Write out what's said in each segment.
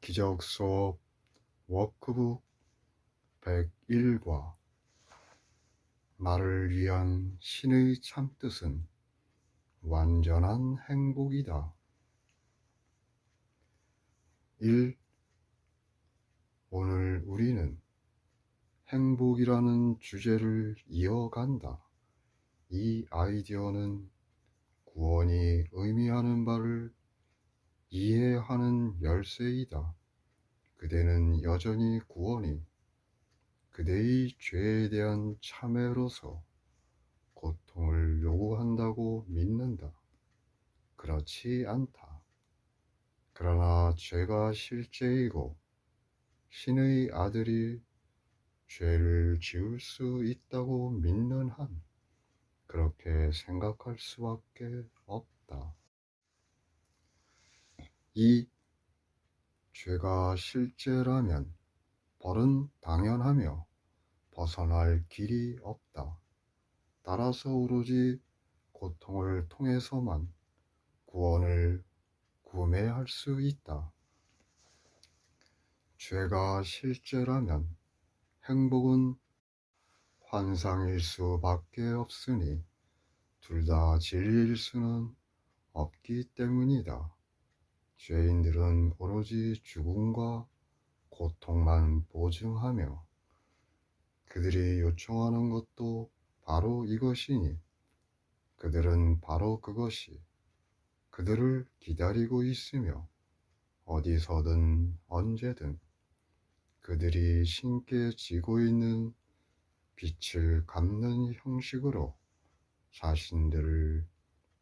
기적 수업 워크북 101과 나를 위한 신의 참뜻은 완전한 행복이다. 1. 오늘 우리는 행복이라는 주제를 이어간다. 이 아이디어는 구원이 의미하는 바를 이해하는 열쇠이다. 그대는 여전히 구원이 그대의 죄에 대한 참회로서 고통을 요구한다고 믿는다. 그렇지 않다. 그러나 죄가 실제이고 신의 아들이 죄를 지을 수 있다고 믿는 한 그렇게 생각할 수밖에 없다. 이 죄가 실제라면 벌은 당연하며 벗어날 길이 없다. 따라서 오로지 고통을 통해서만 구원을 구매할 수 있다. 죄가 실제라면 행복은 환상일 수밖에 없으니 둘 다 진리일 수는 없기 때문이다. 죄인들은 오로지 죽음과 고통만 보증하며 그들이 요청하는 것도 바로 이것이니 그들은 바로 그것이 그들을 기다리고 있으며 어디서든 언제든 그들이 신께 지고 있는 빛을 갚는 형식으로 자신들을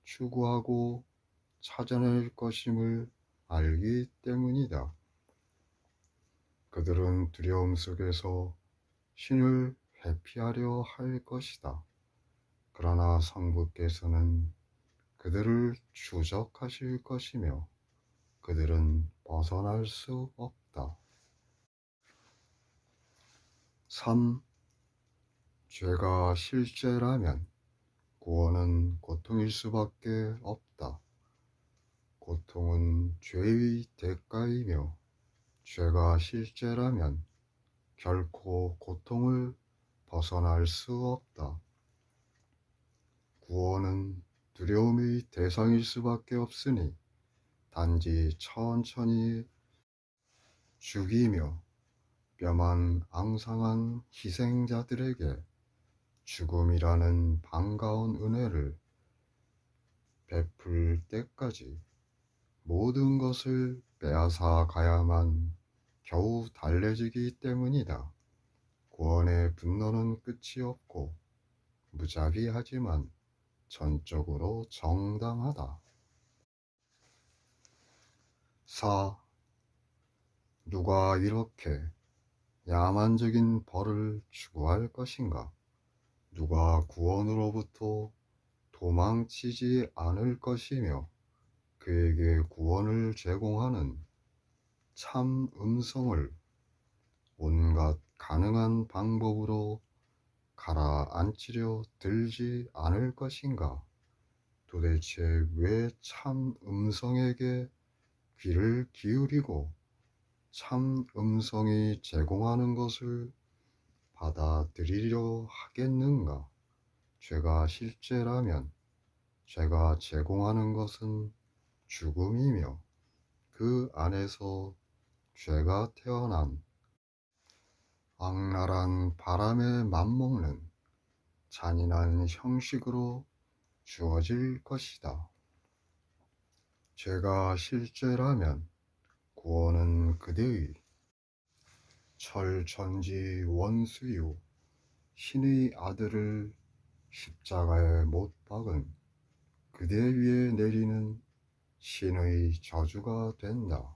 추구하고 찾아낼 것임을 알기 때문이다. 그들은 두려움 속에서 신을 회피하려 할 것이다. 그러나 성부께서는 그들을 추적하실 것이며 그들은 벗어날 수 없다. 3. 죄가 실제라면 구원은 고통일 수밖에 없다. 고통은 죄의 대가이며 죄가 실제라면 결코 고통을 벗어날 수 없다. 구원은 두려움의 대상일 수밖에 없으니 단지 천천히 죽이며 뼈만 앙상한 희생자들에게 죽음이라는 반가운 은혜를 베풀 때까지 모든 것을 빼앗아 가야만 겨우 달래지기 때문이다. 구원의 분노는 끝이 없고 무자비하지만 전적으로 정당하다. 4. 누가 이렇게 야만적인 벌을 추구할 것인가? 누가 구원으로부터 도망치지 않을 것이며 그에게 구원을 제공하는 참 음성을 온갖 가능한 방법으로 가라앉히려 들지 않을 것인가? 도대체 왜 참 음성에게 귀를 기울이고 참 음성이 제공하는 것을 받아들이려 하겠는가? 죄가 실제라면 죄가 제공하는 것은 죽음이며 그 안에서 죄가 태어난 악랄한 바람에 맞먹는 잔인한 형식으로 주어질 것이다. 죄가 실제라면 구원은 그대의 철천지 원수요 신의 아들을 십자가에 못 박은 그대 위에 내리는 신의 저주가 된다.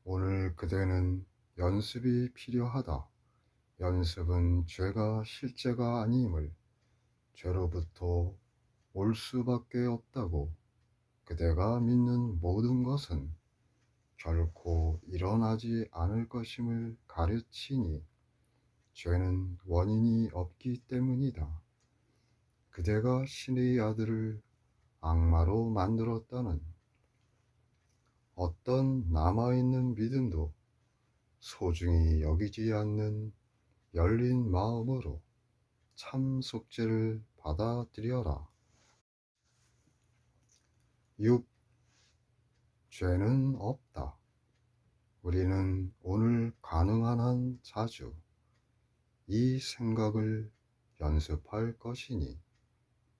오늘 그대는 연습이 필요하다. 연습은 죄가 실제가 아님을 죄로부터 올 수밖에 없다고 그대가 믿는 모든 것은 결코 일어나지 않을 것임을 가르치니 죄는 원인이 없기 때문이다. 그대가 신의 아들을 악마로 만들었다는 어떤 남아있는 믿음도 소중히 여기지 않는 열린 마음으로 참 속죄를 받아들여라. 6. 죄는 없다. 우리는 오늘 가능한 한 자주 이 생각을 연습할 것이니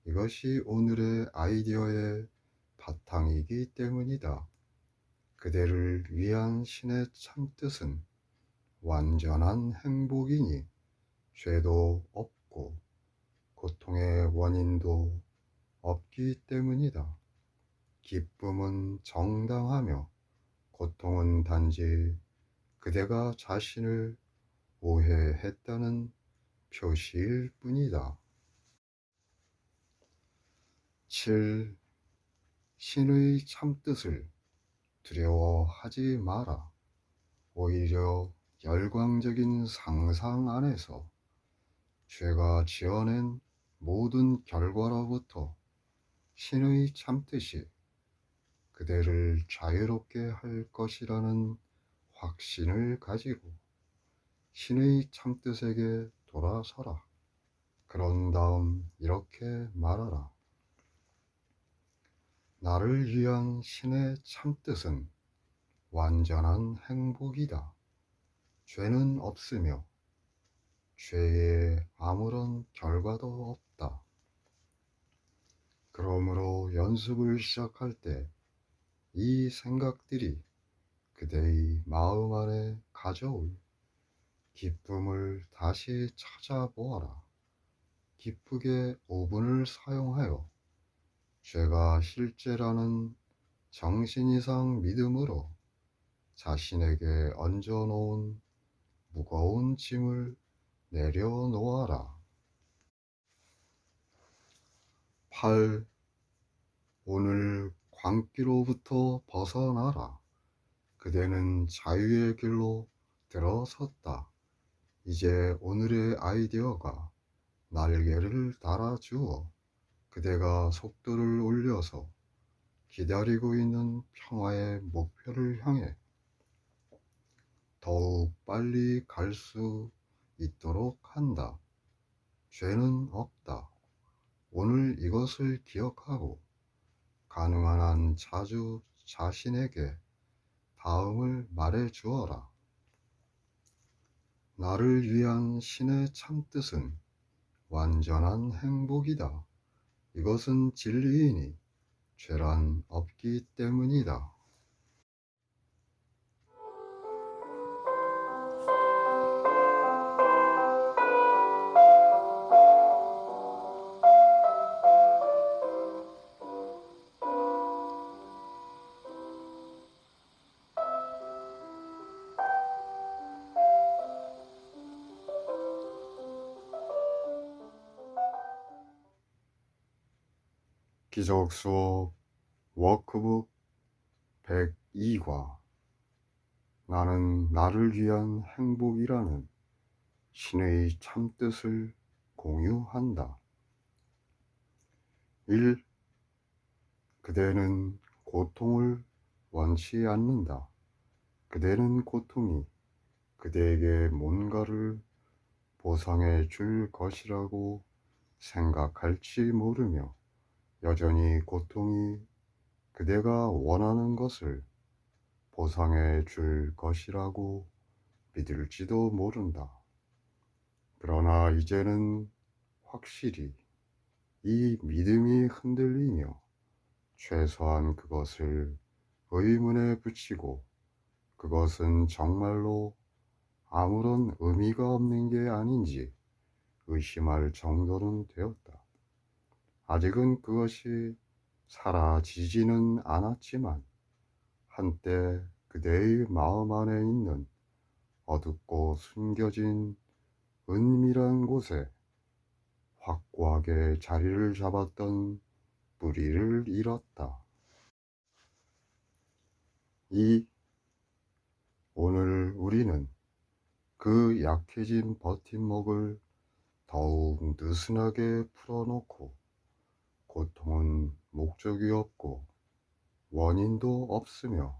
이것이 오늘의 아이디어의 바탕이기 때문이다. 그대를 위한 신의 참뜻은 완전한 행복이니 죄도 없고 고통의 원인도 없기 때문이다. 기쁨은 정당하며 고통은 단지 그대가 자신을 오해했다는 표시일 뿐이다. 7. 신의 참뜻을 두려워하지 마라. 오히려 열광적인 상상 안에서 죄가 지어낸 모든 결과로부터 신의 참뜻이 그대를 자유롭게 할 것이라는 확신을 가지고 신의 참뜻에게 돌아서라. 그런 다음 이렇게 말하라. 나를 위한 신의 참뜻은 완전한 행복이다. 죄는 없으며 죄에 아무런 결과도 없다. 그러므로 연습을 시작할 때 이 생각들이 그대의 마음 안에 가져올 기쁨을 다시 찾아보아라. 기쁘게 5분을 사용하여 죄가 실제라는 정신 이상 믿음으로 자신에게 얹어놓은 무거운 짐을 내려놓아라. 8. 오늘 광기로부터 벗어나라. 그대는 자유의 길로 들어섰다. 이제 오늘의 아이디어가 날개를 달아주어 그대가 속도를 올려서 기다리고 있는 평화의 목표를 향해 더욱 빨리 갈 수 있도록 한다. 죄는 없다. 오늘 이것을 기억하고 가능한 한 자주 자신에게 다음을 말해 주어라. 나를 위한 신의 참뜻은 완전한 행복이다. 이것은 진리이니 죄란 없기 때문이다. 기적 수업 워크북 102과 나는 나를 위한 행복이라는 신의 참뜻을 공유한다. 1. 그대는 고통을 원치 않는다. 그대는 고통이 그대에게 뭔가를 보상해 줄 것이라고 생각할지 모르며 여전히 고통이 그대가 원하는 것을 보상해 줄 것이라고 믿을지도 모른다. 그러나 이제는 확실히 이 믿음이 흔들리며 최소한 그것을 의문에 붙이고 그것은 정말로 아무런 의미가 없는 게 아닌지 의심할 정도는 되었다. 아직은 그것이 사라지지는 않았지만 한때 그대의 마음 안에 있는 어둡고 숨겨진 은밀한 곳에 확고하게 자리를 잡았던 뿌리를 잃었다. 2. 오늘 우리는 그 약해진 버팀목을 더욱 느슨하게 풀어놓고 고통은 목적이 없고 원인도 없으며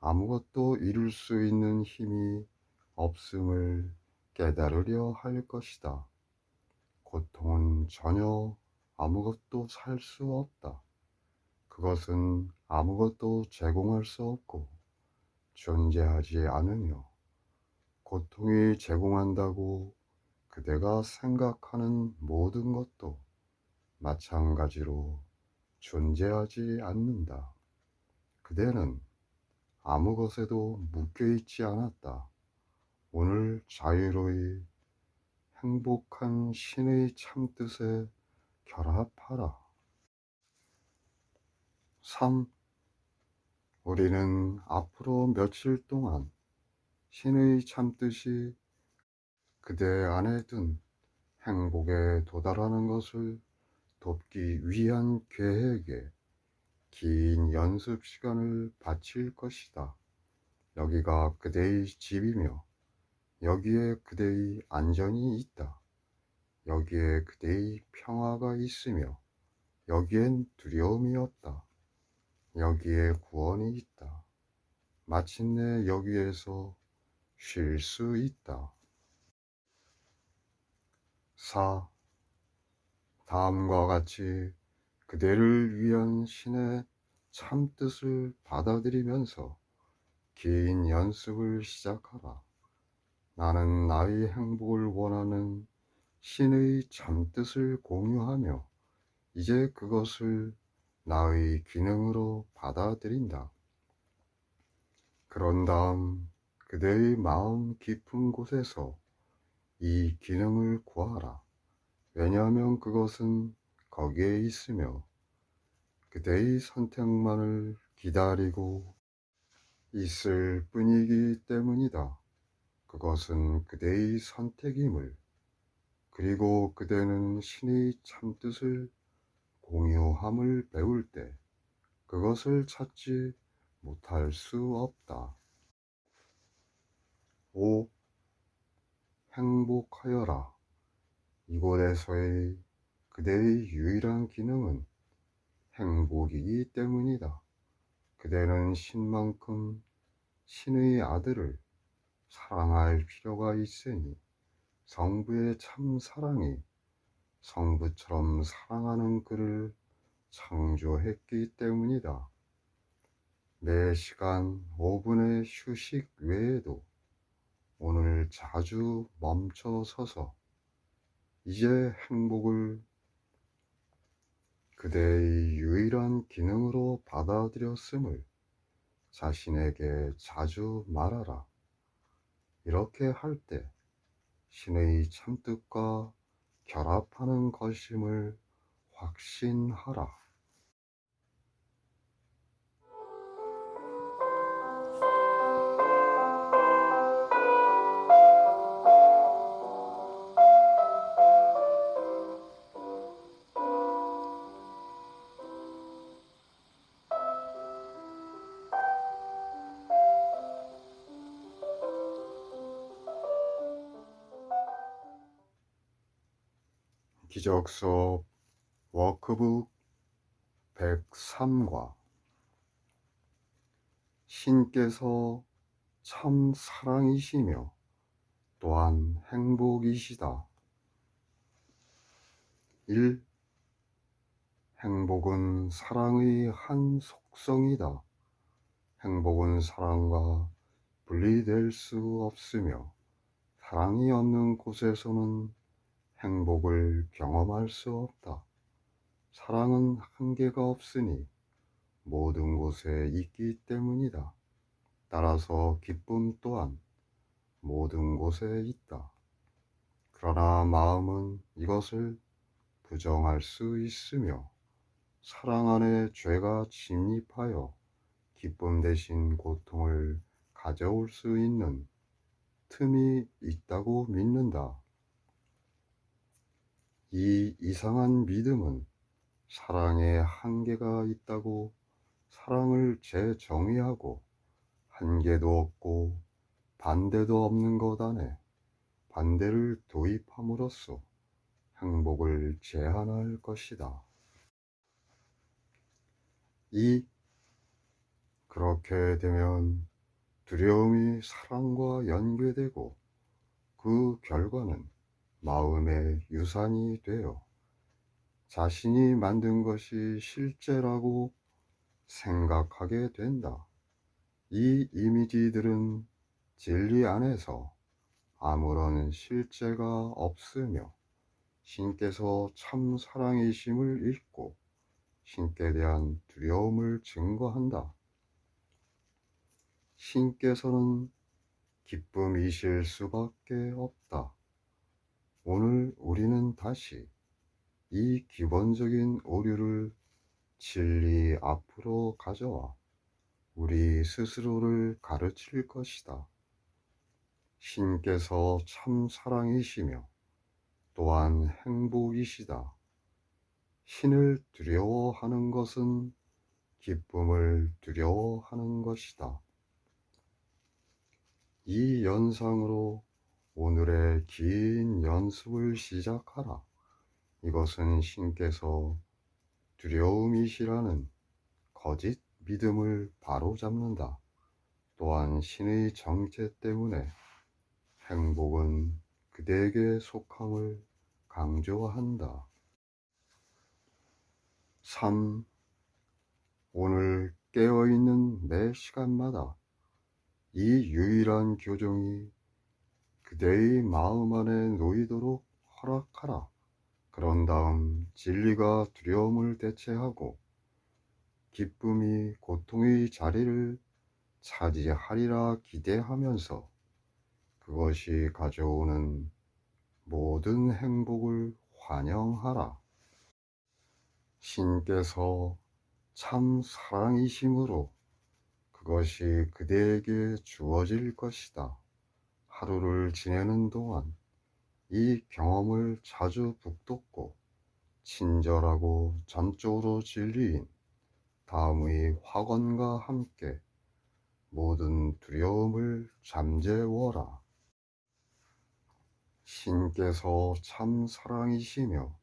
아무것도 이룰 수 있는 힘이 없음을 깨달으려 할 것이다. 고통은 전혀 아무것도 살 수 없다. 그것은 아무것도 제공할 수 없고 존재하지 않으며 고통이 제공한다고 그대가 생각하는 모든 것도 마찬가지로 존재하지 않는다. 그대는 아무 것에도 묶여있지 않았다. 오늘 자유로이 행복한 신의 참뜻에 결합하라. 3. 우리는 앞으로 며칠 동안 신의 참뜻이 그대 안에 둔 행복에 도달하는 것을 돕기 위한 계획에 긴 연습 시간을 바칠 것이다. 여기가 그대의 집이며 여기에 그대의 안전이 있다. 여기에 그대의 평화가 있으며 여기엔 두려움이 없다. 여기에 구원이 있다. 마침내 여기에서 쉴 수 있다. 4. 다음과 같이 그대를 위한 신의 참뜻을 받아들이면서 긴 연습을 시작하라. 나는 나의 행복을 원하는 신의 참뜻을 공유하며 이제 그것을 나의 기능으로 받아들인다. 그런 다음 그대의 마음 깊은 곳에서 이 기능을 구하라. 왜냐하면 그것은 거기에 있으며 그대의 선택만을 기다리고 있을 뿐이기 때문이다. 그것은 그대의 선택임을, 그리고 그대는 신의 참뜻을 공유함을 배울 때 그것을 찾지 못할 수 없다. 5. 행복하여라. 이곳에서의 그대의 유일한 기능은 행복이기 때문이다. 그대는 신만큼 신의 아들을 사랑할 필요가 있으니 성부의 참 사랑이 성부처럼 사랑하는 그를 창조했기 때문이다. 매 시간 5분의 휴식 외에도 오늘 자주 멈춰 서서 이제 행복을 그대의 유일한 기능으로 받아들였음을 자신에게 자주 말하라. 이렇게 할 때 신의 참뜻과 결합하는 것임을 확신하라. 기적수업 워크북 103과 신께서 참 사랑이시며 또한 행복이시다. 1. 행복은 사랑의 한 속성이다. 행복은 사랑과 분리될 수 없으며 사랑이 없는 곳에서는 행복을 경험할 수 없다. 사랑은 한계가 없으니 모든 곳에 있기 때문이다. 따라서 기쁨 또한 모든 곳에 있다. 그러나 마음은 이것을 부정할 수 있으며 사랑 안에 죄가 침입하여 기쁨 대신 고통을 가져올 수 있는 틈이 있다고 믿는다. 이 이상한 믿음은 사랑에 한계가 있다고 사랑을 재정의하고 한계도 없고 반대도 없는 것 안에 반대를 도입함으로써 행복을 제한할 것이다. 2. 그렇게 되면 두려움이 사랑과 연계되고 그 결과는 마음의 유산이 되어 자신이 만든 것이 실제라고 생각하게 된다. 이 이미지들은 진리 안에서 아무런 실제가 없으며 신께서 참 사랑이심을 잊고 신께 대한 두려움을 증거한다. 신께서는 기쁨이실 수밖에 없다. 오늘 우리는 다시 이 기본적인 오류를 진리 앞으로 가져와 우리 스스로를 가르칠 것이다. 신께서 참 사랑이시며 또한 행복이시다. 신을 두려워하는 것은 기쁨을 두려워하는 것이다. 이 연상으로 오늘의 긴 연습을 시작하라. 이것은 신께서 두려움이시라는 거짓 믿음을 바로잡는다. 또한 신의 정체 때문에 행복은 그대에게 속함을 강조한다. 3. 오늘 깨어있는 매 시간마다 이 유일한 교종이 그대의 마음 안에 놓이도록 허락하라. 그런 다음 진리가 두려움을 대체하고 기쁨이 고통의 자리를 차지하리라 기대하면서 그것이 가져오는 모든 행복을 환영하라. 신께서 참 사랑이심으로 그것이 그대에게 주어질 것이다. 하루를 지내는 동안 이 경험을 자주 북돋고 친절하고 전적으로 진리인 다음의 확언과 함께 모든 두려움을 잠재워라. 신께서 참 사랑이시며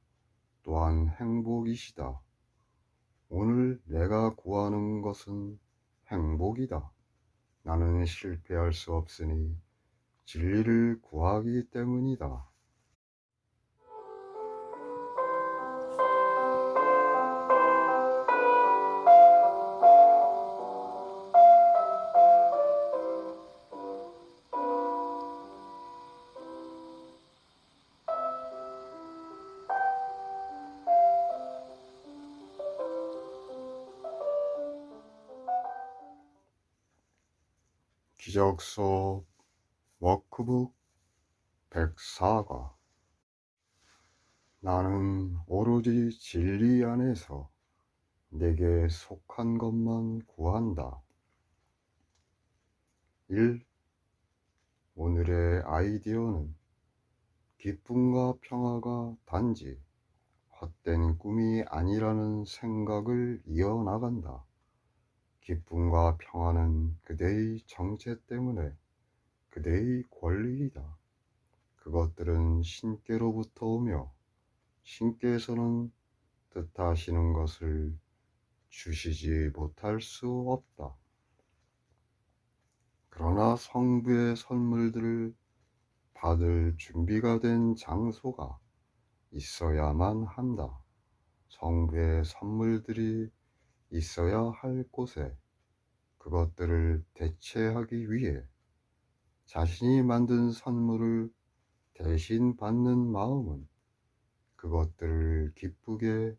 또한 행복이시다. 오늘 내가 구하는 것은 행복이다. 나는 실패할 수 없으니 진리를 구하기 때문이다. 기적서 워크북 104과 나는 오로지 진리 안에서 내게 속한 것만 구한다. 1. 오늘의 아이디어는 기쁨과 평화가 단지 헛된 꿈이 아니라는 생각을 이어나간다. 기쁨과 평화는 그대의 정체 때문에 그대의 권리이다. 그것들은 신께로부터 오며 신께서는 뜻하시는 것을 주시지 못할 수 없다. 그러나 성부의 선물들을 받을 준비가 된 장소가 있어야만 한다. 성부의 선물들이 있어야 할 곳에 그것들을 대체하기 위해 자신이 만든 선물을 대신 받는 마음은 그것들을 기쁘게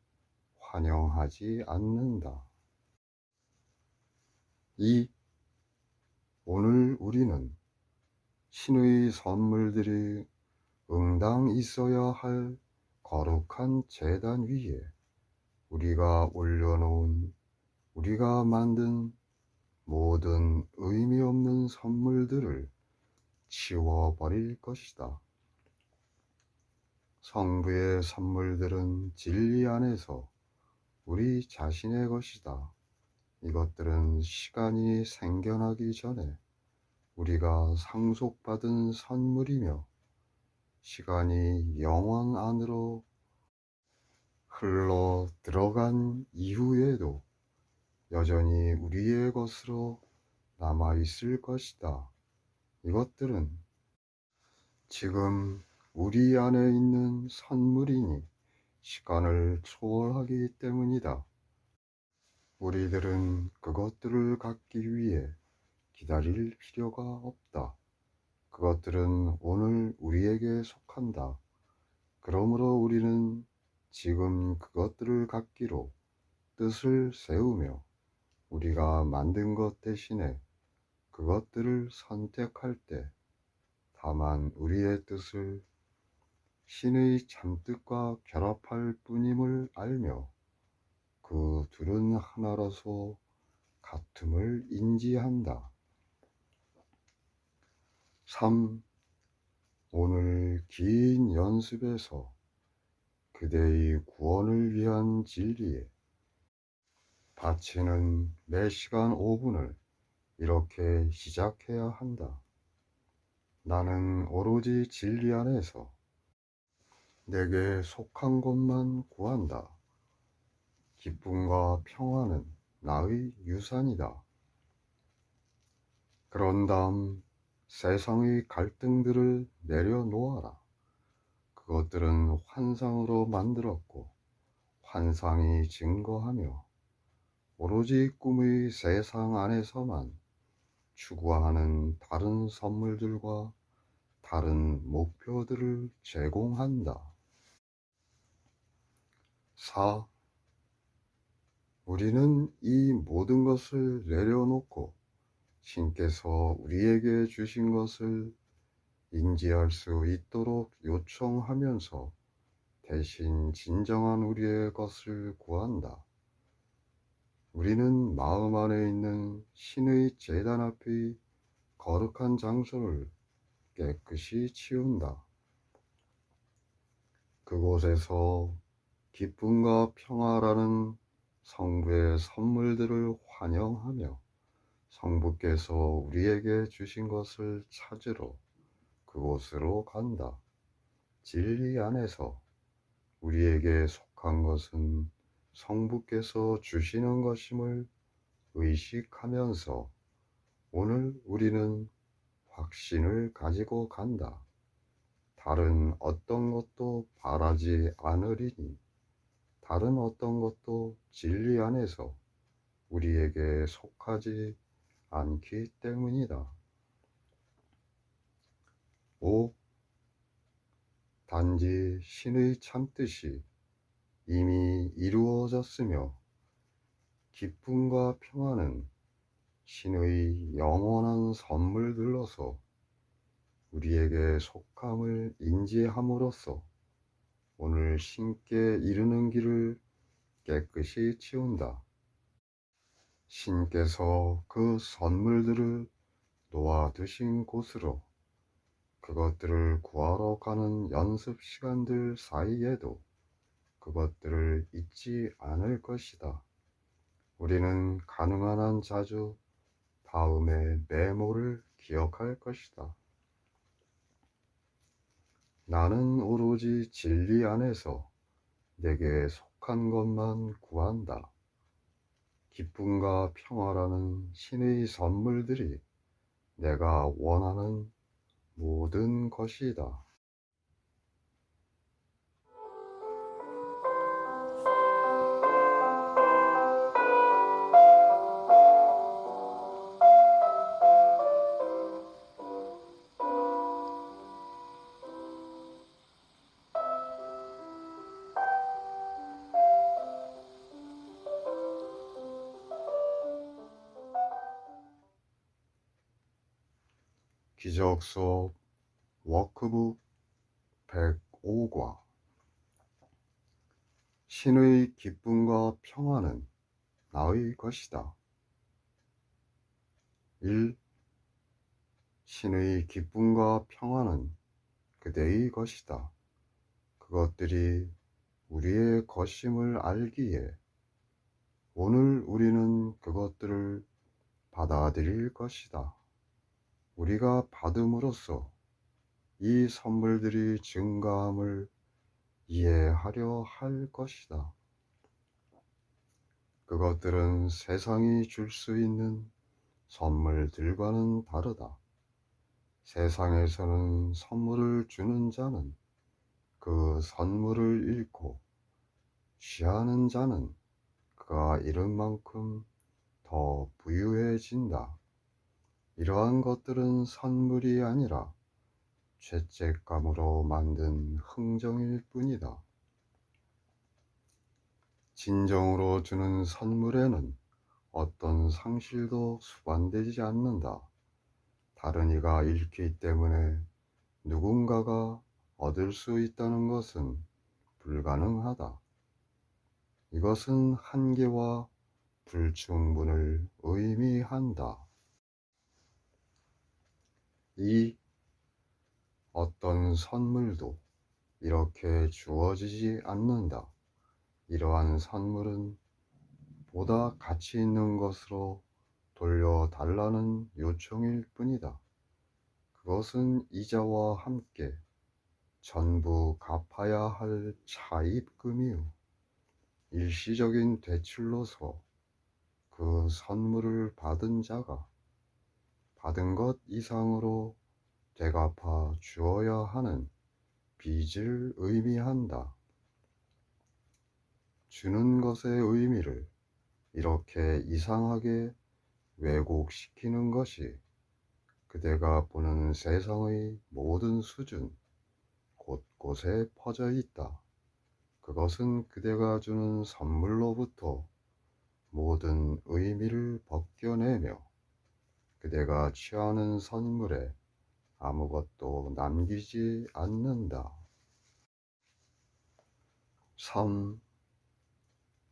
환영하지 않는다. 2. 오늘 우리는 신의 선물들이 응당 있어야 할 거룩한 제단 위에 우리가 올려놓은 우리가 만든 모든 의미 없는 선물들을 치워버릴 것이다. 성부의 선물들은 진리 안에서 우리 자신의 것이다. 이것들은 시간이 생겨나기 전에 우리가 상속받은 선물이며 시간이 영원 안으로 흘러 들어간 이후에도 여전히 우리의 것으로 남아 있을 것이다. 이것들은 지금 우리 안에 있는 선물이니 시간을 초월하기 때문이다. 우리들은 그것들을 갖기 위해 기다릴 필요가 없다. 그것들은 오늘 우리에게 속한다. 그러므로 우리는 지금 그것들을 갖기로 뜻을 세우며 우리가 만든 것 대신에 그것들을 선택할 때 다만 우리의 뜻을 신의 참뜻과 결합할 뿐임을 알며 그 둘은 하나라서 같음을 인지한다. 3. 오늘 긴 연습에서 그대의 구원을 위한 진리에 바치는 매 시간 5분을 이렇게 시작해야 한다. 나는 오로지 진리 안에서 내게 속한 것만 구한다. 기쁨과 평화는 나의 유산이다. 그런 다음 세상의 갈등들을 내려놓아라. 그것들은 환상으로 만들었고 환상이 증거하며 오로지 꿈의 세상 안에서만 추구하는 다른 선물들과 다른 목표들을 제공한다. 4. 우리는 이 모든 것을 내려놓고 신께서 우리에게 주신 것을 인지할 수 있도록 요청하면서 대신 진정한 우리의 것을 구한다. 우리는 마음 안에 있는 신의 제단 앞의 거룩한 장소를 깨끗이 치운다. 그곳에서 기쁨과 평화라는 성부의 선물들을 환영하며 성부께서 우리에게 주신 것을 찾으러 그곳으로 간다. 진리 안에서 우리에게 속한 것은 성부께서 주시는 것임을 의식하면서 오늘 우리는 확신을 가지고 간다. 다른 어떤 것도 바라지 않으리니 다른 어떤 것도 진리 안에서 우리에게 속하지 않기 때문이다. 5. 단지 신의 참뜻이 이미 이루어졌으며 기쁨과 평화는 신의 영원한 선물들로서 우리에게 속함을 인지함으로써 오늘 신께 이르는 길을 깨끗이 치운다. 신께서 그 선물들을 놓아두신 곳으로 그것들을 구하러 가는 연습 시간들 사이에도 그것들을 잊지 않을 것이다. 우리는 가능한 한 자주 다음의 메모를 기억할 것이다. 나는 오로지 진리 안에서 내게 속한 것만 구한다. 기쁨과 평화라는 신의 선물들이 내가 원하는 모든 것이다. 기적 수업 워크북 105과 신의 기쁨과 평화는 나의 것이다. 1. 신의 기쁨과 평화는 그대의 것이다. 그것들이 우리의 것임을 알기에 오늘 우리는 그것들을 받아들일 것이다. 우리가 받음으로써 이 선물들이 증가함을 이해하려 할 것이다. 그것들은 세상이 줄 수 있는 선물들과는 다르다. 세상에서는 선물을 주는 자는 그 선물을 잃고 취하는 자는 그가 잃은 만큼 더 부유해진다. 이러한 것들은 선물이 아니라 죄책감으로 만든 흥정일 뿐이다. 진정으로 주는 선물에는 어떤 상실도 수반되지 않는다. 다른 이가 잃기 때문에 누군가가 얻을 수 있다는 것은 불가능하다. 이것은 한계와 불충분을 의미한다. 이 어떤 선물도 이렇게 주어지지 않는다. 이러한 선물은 보다 가치 있는 것으로 돌려달라는 요청일 뿐이다. 그것은 이자와 함께 전부 갚아야 할 차입금이요. 일시적인 대출로서 그 선물을 받은 자가 받은 것 이상으로 되갚아 주어야 하는 빚을 의미한다. 주는 것의 의미를 이렇게 이상하게 왜곡시키는 것이 그대가 보는 세상의 모든 수준, 곳곳에 퍼져 있다. 그것은 그대가 주는 선물로부터 모든 의미를 벗겨내며 그대가 취하는 선물에 아무것도 남기지 않는다. 3.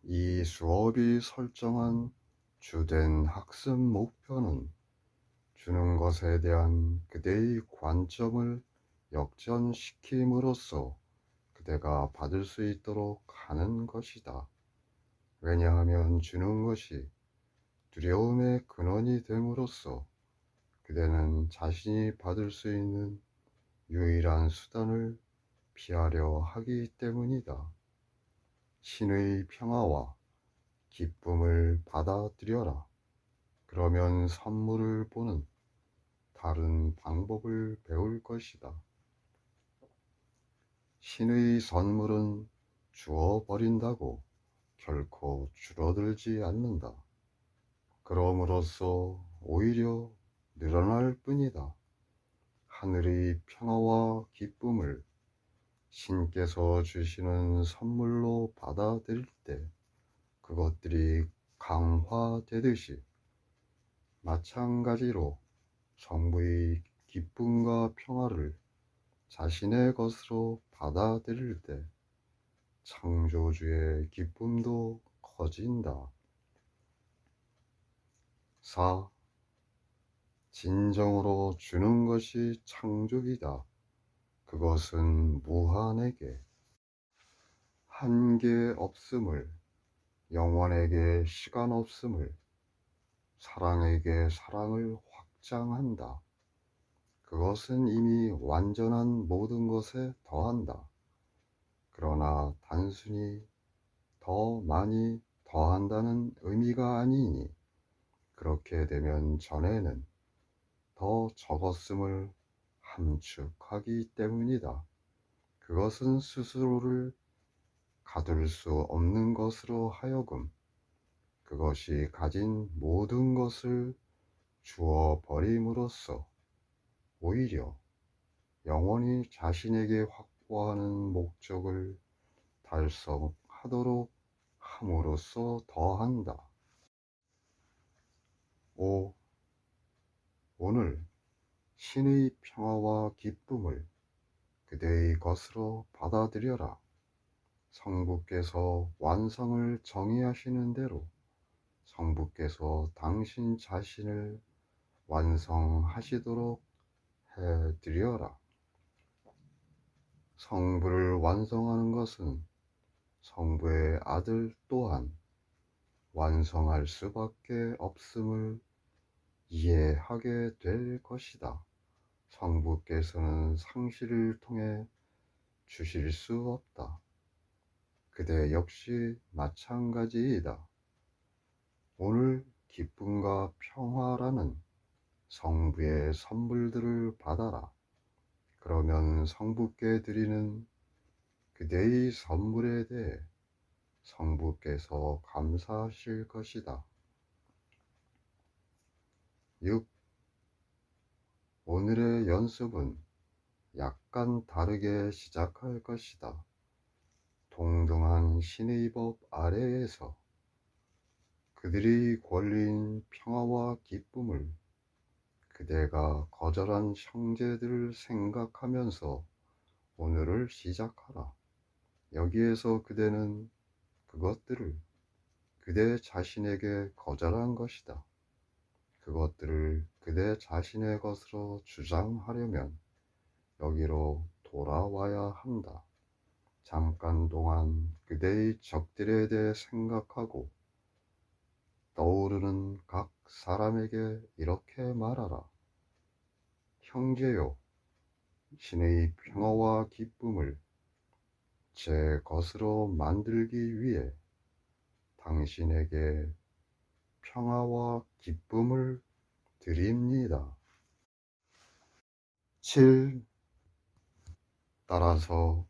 이 수업이 설정한 주된 학습 목표는 주는 것에 대한 그대의 관점을 역전시킴으로써 그대가 받을 수 있도록 하는 것이다. 왜냐하면 주는 것이 두려움의 근원이 됨으로써 그대는 자신이 받을 수 있는 유일한 수단을 피하려 하기 때문이다. 신의 평화와 기쁨을 받아들여라. 그러면 선물을 보는 다른 방법을 배울 것이다. 신의 선물은 주어버린다고 결코 줄어들지 않는다. 그럼으로써 오히려 늘어날 뿐이다. 하늘의 평화와 기쁨을 신께서 주시는 선물로 받아들일 때 그것들이 강화되듯이 마찬가지로 성부의 기쁨과 평화를 자신의 것으로 받아들일 때 창조주의 기쁨도 커진다. 4. 진정으로 주는 것이 창조이다. 그것은 무한에게 한계 없음을, 영원에게 시간 없음을, 사랑에게 사랑을 확장한다. 그것은 이미 완전한 모든 것에 더한다. 그러나 단순히 더 많이 더한다는 의미가 아니니 그렇게 되면 전에는 더 적었음을 함축하기 때문이다. 그것은 스스로를 가둘 수 없는 것으로 하여금 그것이 가진 모든 것을 주어 버림으로써 오히려 영원히 자신에게 확보하는 목적을 달성하도록 함으로써 더한다. 5. 오늘 신의 평화와 기쁨을 그대의 것으로 받아들여라. 성부께서 완성을 정의하시는 대로 성부께서 당신 자신을 완성하시도록 해드려라. 성부를 완성하는 것은 성부의 아들 또한 완성할 수밖에 없음을 이해하게 될 것이다. 성부께서는 상실을 통해 주실 수 없다. 그대 역시 마찬가지이다. 오늘 기쁨과 평화라는 성부의 선물들을 받아라. 그러면 성부께 드리는 그대의 선물에 대해 성부께서 감사하실 것이다. 6. 오늘의 연습은 약간 다르게 시작할 것이다. 동등한 신의 법 아래에서 그들이 권리인 평화와 기쁨을 그대가 거절한 형제들을 생각하면서 오늘을 시작하라. 여기에서 그대는 그것들을 그대 자신에게 거절한 것이다. 그것들을 그대 자신의 것으로 주장하려면 여기로 돌아와야 한다. 잠깐 동안 그대의 적들에 대해 생각하고 떠오르는 각 사람에게 이렇게 말하라. 형제요, 신의 평화와 기쁨을 제 것으로 만들기 위해 당신에게 평화와 기쁨을 드립니다. 7. 따라서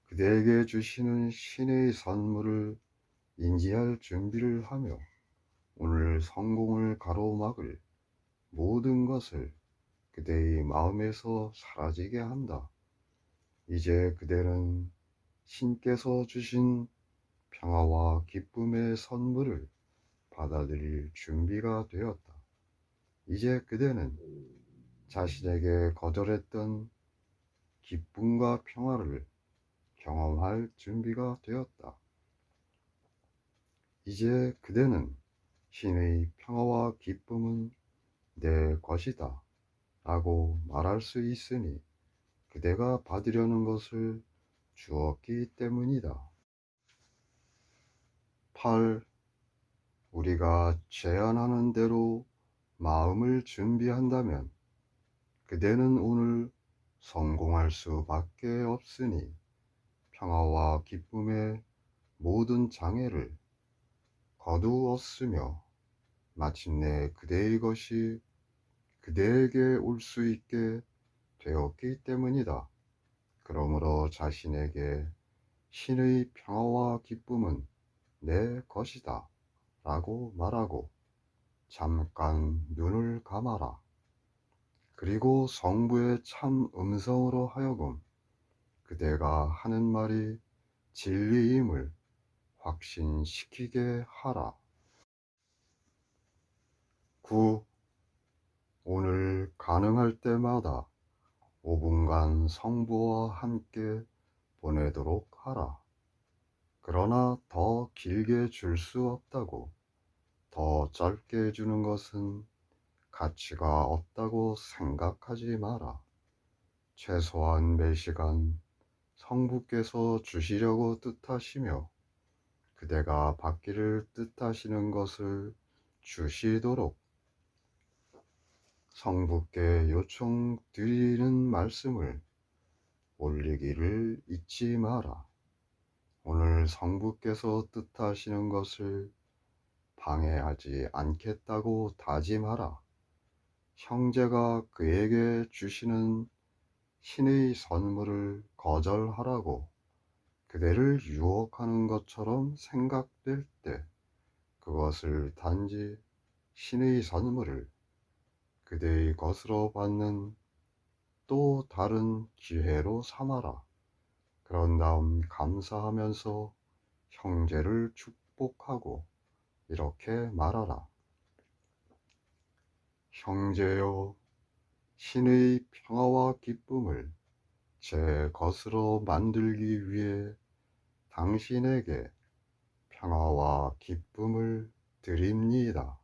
그대에게 주시는 신의 선물을 인지할 준비를 하며 오늘 성공을 가로막을 모든 것을 그대의 마음에서 사라지게 한다. 이제 그대는 신께서 주신 평화와 기쁨의 선물을 받아들일 준비가 되었다. 이제 그대는 자신에게 거절했던 기쁨과 평화를 경험할 준비가 되었다. 이제 그대는 신의 평화와 기쁨은 내 것이다 라고 말할 수 있으니 그대가 받으려는 것을 주었기 때문이다. 8. 우리가 제안하는 대로 마음을 준비한다면 그대는 오늘 성공할 수밖에 없으니 평화와 기쁨의 모든 장애를 거두었으며 마침내 그대의 것이 그대에게 올 수 있게 되었기 때문이다. 그러므로 자신에게 신의 평화와 기쁨은 내 것이다 라고 말하고 잠깐 눈을 감아라. 그리고 성부의 참 음성으로 하여금 그대가 하는 말이 진리임을 확신시키게 하라. 9. 오늘 가능할 때마다 5분간 성부와 함께 보내도록 하라. 그러나 더 길게 줄 수 없다고, 더 짧게 주는 것은 가치가 없다고 생각하지 마라. 최소한 매 시간 성부께서 주시려고 뜻하시며 그대가 받기를 뜻하시는 것을 주시도록 성부께 요청드리는 말씀을 올리기를 잊지 마라. 오늘 성부께서 뜻하시는 것을 방해하지 않겠다고 다짐하라. 형제가 그에게 주시는 신의 선물을 거절하라고 그대를 유혹하는 것처럼 생각될 때 그것을 단지 신의 선물을 그대의 것으로 받는 또 다른 기회로 삼아라. 그런 다음 감사하면서 형제를 축복하고 이렇게 말하라. 형제여, 신의 평화와 기쁨을 제 것으로 만들기 위해 당신에게 평화와 기쁨을 드립니다.